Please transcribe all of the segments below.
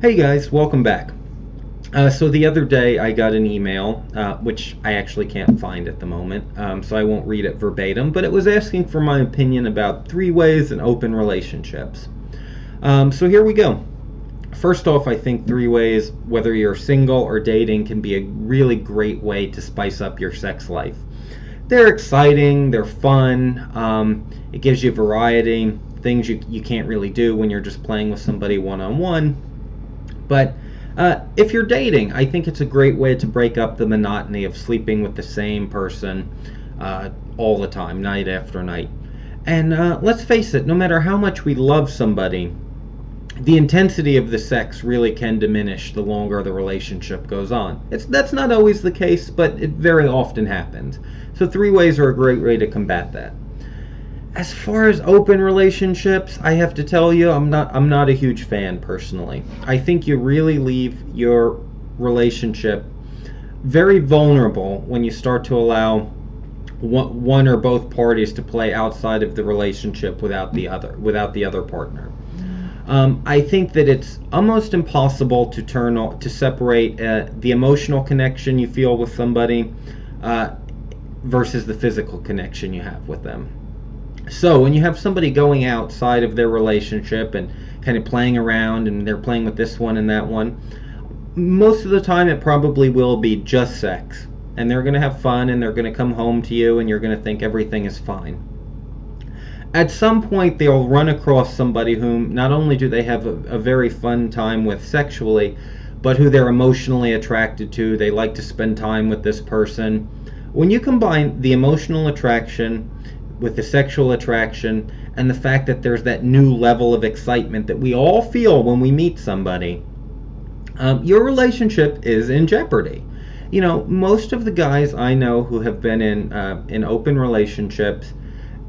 Hey guys, welcome back. So the other day I got an email, which I actually can't find at the moment, so I won't read it verbatim, but it was asking for my opinion about three ways in open relationships. So here we go. First off, I think three ways, whether you're single or dating, can be a really great way to spice up your sex life. They're exciting, they're fun, it gives you variety, things you can't really do when you're just playing with somebody one-on-one. But if you're dating, I think it's a great way to break up the monotony of sleeping with the same person all the time, night after night. And let's face it, no matter how much we love somebody, the intensity of the sex really can diminish the longer the relationship goes on. That's not always the case, but it very often happens. So three ways are a great way to combat that. As far as open relationships, I have to tell you, I'm not a huge fan personally. I think you really leave your relationship very vulnerable when you start to allow one or both parties to play outside of the relationship without the other partner. I think that it's almost impossible to separate the emotional connection you feel with somebody versus the physical connection you have with them. So when you have somebody going outside of their relationship and kind of playing around, and they're playing with this one and that one, most of the time it probably will be just sex, and they're going to have fun, and they're going to come home to you, and you're going to think everything is fine. At some point they'll run across somebody whom not only do they have a very fun time with sexually, but who they're emotionally attracted to. They like to spend time with this person. When you combine the emotional attraction with the sexual attraction and the fact that there's that new level of excitement that we all feel when we meet somebody, your relationship is in jeopardy. You know, most of the guys I know who have been in open relationships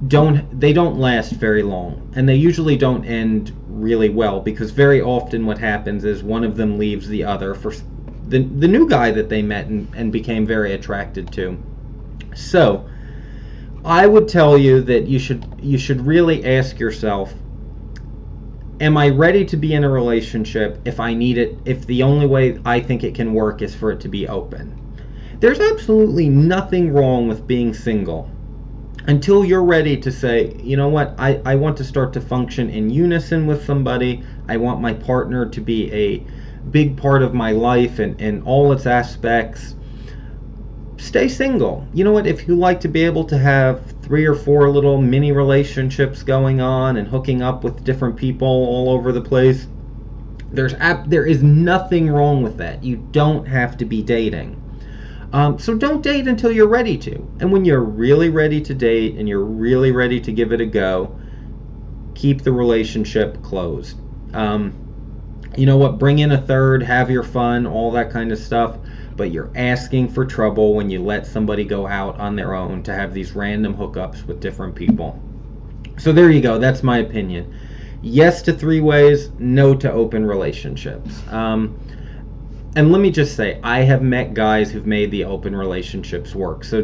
don't last very long, and they usually don't end really well, because very often what happens is one of them leaves the other for the new guy that they met and became very attracted to. So I would tell you that you should really ask yourself, am I ready to be in a relationship if I need it, if the only way I think it can work is for it to be open? There's absolutely nothing wrong with being single until you're ready to say, you know what, I want to start to function in unison with somebody. I want my partner to be a big part of my life and in all its aspects. Stay single. You know what, if you like to be able to have 3 or 4 little mini relationships going on and hooking up with different people all over the place, there is nothing wrong with that. You don't have to be dating. So don't date until you're ready to. And when you're really ready to date and you're really ready to give it a go, keep the relationship closed. You know what, bring in a third, have your fun, all that kind of stuff, but you're asking for trouble when you let somebody go out on their own to have these random hookups with different people. So there you go, that's my opinion. Yes to three ways, no to open relationships. And let me just say, I have met guys who've made the open relationships work. So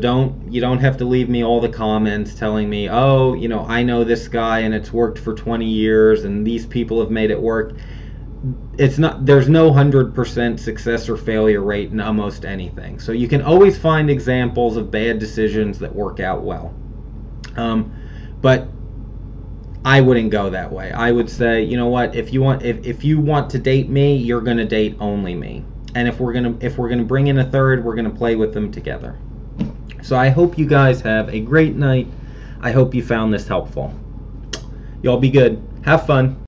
you don't have to leave me all the comments telling me, oh, you know, I know this guy and it's worked for 20 years and these people have made it work. There's no 100% success or failure rate in almost anything. So you can always find examples of bad decisions that work out well. But I wouldn't go that way. I would say, you know what, if you want to date me, you're going to date only me. And if we're gonna bring in a third, we're gonna play with them together. So I hope you guys have a great night. I hope you found this helpful. Y'all be good. Have fun.